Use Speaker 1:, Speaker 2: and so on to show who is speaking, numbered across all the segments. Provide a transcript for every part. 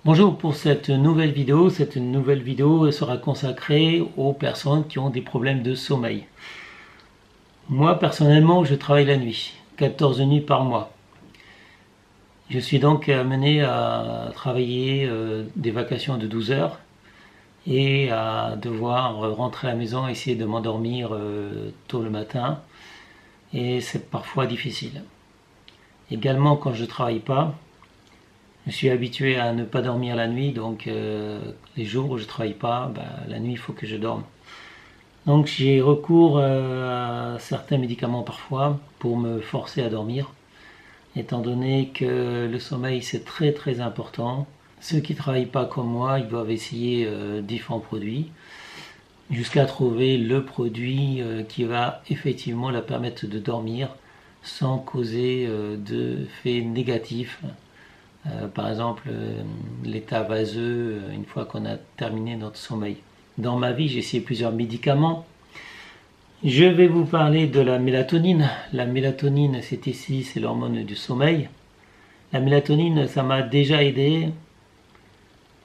Speaker 1: Bonjour pour cette nouvelle vidéo. Cette nouvelle vidéo sera consacrée aux personnes qui ont des problèmes de sommeil. Moi personnellement, je travaille la nuit, 14 nuits par mois. Je suis donc amené à travailler des vacations de 12 heures et à devoir rentrer à la maison, essayer de m'endormir tôt le matin, et c'est parfois difficile. Également, quand je ne travaille pas, je suis habitué à ne pas dormir la nuit, donc les jours où je ne travaille pas, la nuit il faut que je dorme. Donc j'ai recours à certains médicaments parfois pour me forcer à dormir, étant donné que le sommeil c'est très très important. Ceux qui ne travaillent pas comme moi, ils doivent essayer différents produits jusqu'à trouver le produit qui va effectivement leur permettre de dormir sans causer d'effets négatifs. Par exemple, l'état vaseux une fois qu'on a terminé notre sommeil. Dans ma vie, j'ai essayé plusieurs médicaments. Je vais vous parler de la mélatonine. La mélatonine, c'est l'hormone du sommeil. La mélatonine, ça m'a déjà aidé,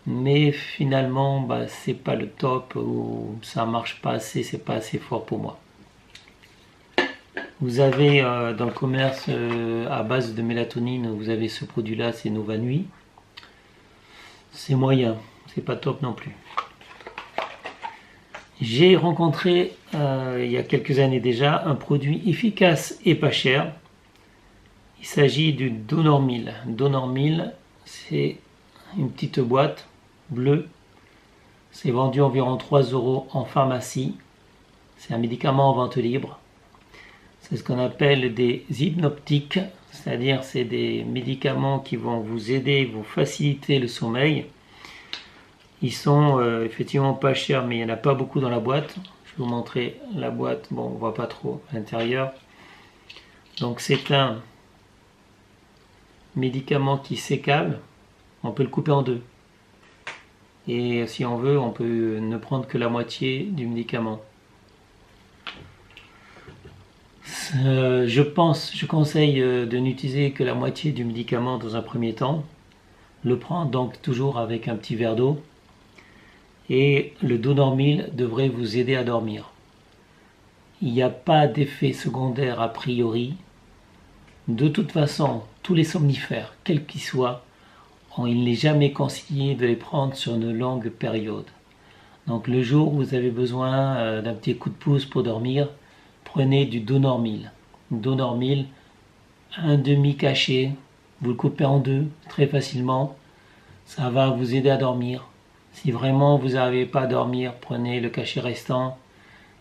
Speaker 1: mais finalement, c'est pas le top, ou ça marche pas assez, c'est pas assez fort pour moi. Vous avez dans le commerce à base de mélatonine, vous avez ce produit-là, c'est Novanui. C'est moyen, c'est pas top non plus. J'ai rencontré il y a quelques années déjà un produit efficace et pas cher. Il s'agit du Donormil. Donormil, c'est une petite boîte bleue. C'est vendu environ 3 € en pharmacie. C'est un médicament en vente libre. C'est ce qu'on appelle des hypnoptiques, c'est-à-dire c'est des médicaments qui vont vous aider, vous faciliter le sommeil. Ils sont effectivement pas chers, mais il n'y en a pas beaucoup dans la boîte. Je vais vous montrer la boîte. Bon, on voit pas trop à l'intérieur. Donc c'est un médicament qui s'écale. On peut le couper en deux. Et si on veut, on peut ne prendre que la moitié du médicament. Je conseille de n'utiliser que la moitié du médicament dans un premier temps. Le prendre donc toujours avec un petit verre d'eau. Et le Donormil devrait vous aider à dormir. Il n'y a pas d'effet secondaire a priori. De toute façon, tous les somnifères, quels qu'ils soient, il n'est jamais conseillé de les prendre sur une longue période. Donc le jour où vous avez besoin d'un petit coup de pouce pour dormir, prenez du Donormil. Donormil, un demi-cachet, vous le coupez en deux très facilement, ça va vous aider à dormir. Si vraiment vous n'arrivez pas à dormir, prenez le cachet restant.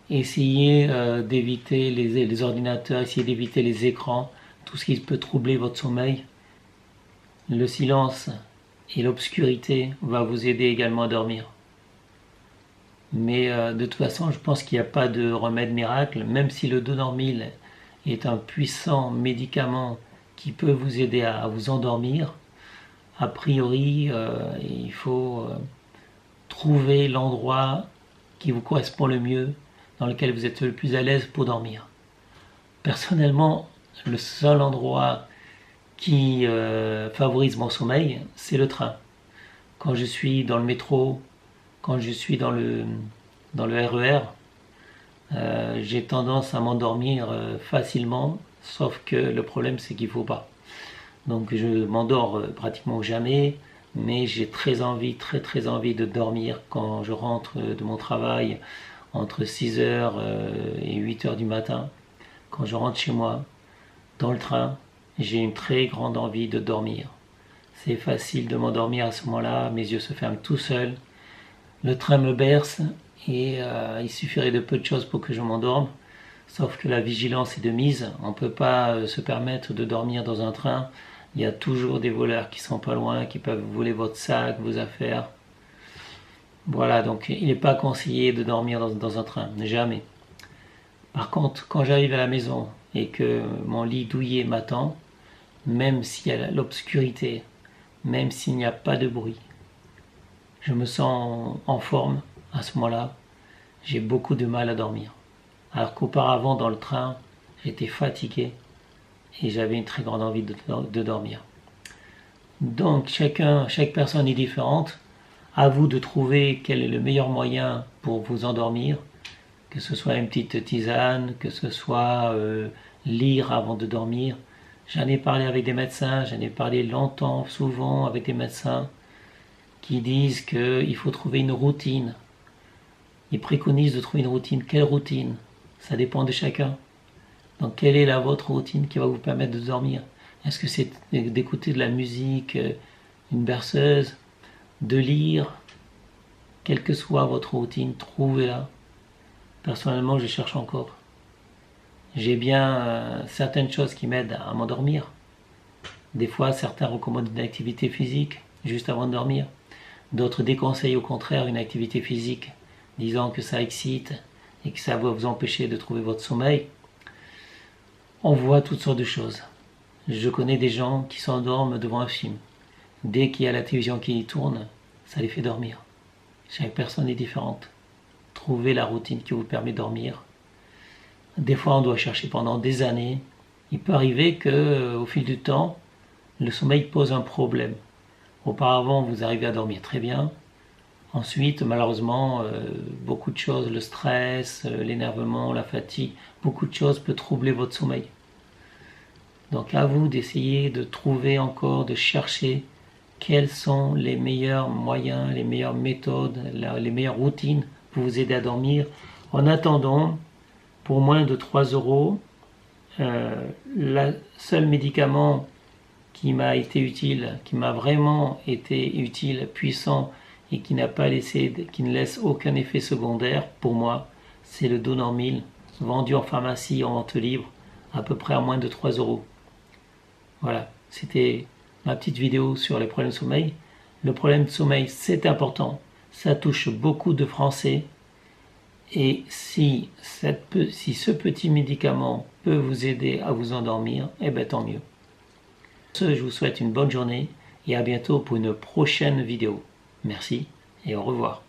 Speaker 1: Essayez d'éviter les ordinateurs, essayez d'éviter les écrans, tout ce qui peut troubler votre sommeil. Le silence et l'obscurité va vous aider également à dormir. Mais de toute façon, je pense qu'il n'y a pas de remède miracle, même si le Donormil est un puissant médicament qui peut vous aider à vous endormir. A priori, il faut trouver l'endroit qui vous correspond le mieux, dans lequel vous êtes le plus à l'aise pour dormir. Personnellement, le seul endroit qui favorise mon sommeil, c'est le train. Quand je suis dans le métro, quand je suis dans le RER, j'ai tendance à m'endormir facilement, sauf que le problème c'est qu'il ne faut pas. Donc je m'endors pratiquement jamais, mais j'ai très envie de dormir quand je rentre de mon travail entre 6 heures et 8 heures du matin. Quand je rentre chez moi, dans le train, j'ai une très grande envie de dormir. C'est facile de m'endormir à ce moment-là, mes yeux se ferment tout seuls. Le train me berce et il suffirait de peu de choses pour que je m'endorme. Sauf que la vigilance est de mise. On ne peut pas se permettre de dormir dans un train. Il y a toujours des voleurs qui sont pas loin, qui peuvent voler votre sac, vos affaires. Voilà, donc il n'est pas conseillé de dormir dans un train, jamais. Par contre, quand j'arrive à la maison et que mon lit douillet m'attend, même s'il y a l'obscurité, même s'il n'y a pas de bruit, je me sens en forme à ce moment-là. J'ai beaucoup de mal à dormir. Alors qu'auparavant, dans le train, j'étais fatigué. et j'avais une très grande envie de dormir. Donc chaque personne est différente. À vous de trouver quel est le meilleur moyen pour vous endormir, que ce soit une petite tisane, que ce soit lire avant de dormir. J'en ai parlé avec des médecins, j'en ai parlé longtemps, souvent avec des médecins qui disent qu'il faut trouver une routine. Ils préconisent de trouver une routine. Quelle routine? Ça dépend de chacun. Donc quelle est la vôtre routine qui va vous permettre de dormir? Est-ce que c'est d'écouter de la musique, une berceuse, de lire? Quelle que soit votre routine, trouvez-la. Personnellement, je cherche encore. J'ai bien certaines choses qui m'aident à m'endormir. Des fois, certains recommandent une activité physique juste avant de dormir. D'autres déconseillent au contraire une activité physique, disant que ça excite et que ça va vous empêcher de trouver votre sommeil. On voit toutes sortes de choses. Je connais des gens qui s'endorment devant un film. Dès qu'il y a la télévision qui tourne, ça les fait dormir. Chaque personne est différente. Trouvez la routine qui vous permet de dormir. Des fois, on doit chercher pendant des années. Il peut arriver qu'au fil du temps, le sommeil pose un problème. Auparavant, vous arrivez à dormir très bien. Ensuite, malheureusement, beaucoup de choses, le stress, l'énervement, la fatigue, beaucoup de choses peuvent troubler votre sommeil. Donc à vous d'essayer de trouver encore, de chercher quels sont les meilleurs moyens, les meilleures méthodes, les meilleures routines pour vous aider à dormir. En attendant, pour moins de 3 €, le seul médicament qui m'a été utile, qui m'a vraiment été utile, puissant et qui ne laisse aucun effet secondaire pour moi, c'est le Donormil, vendu en pharmacie en vente libre, à peu près à moins de 3 €. Voilà, c'était ma petite vidéo sur les problèmes de sommeil. Le problème de sommeil, c'est important, ça touche beaucoup de Français. Et si ce petit médicament peut vous aider à vous endormir, eh bien tant mieux. Je vous souhaite une bonne journée et à bientôt pour une prochaine vidéo. Merci et au revoir.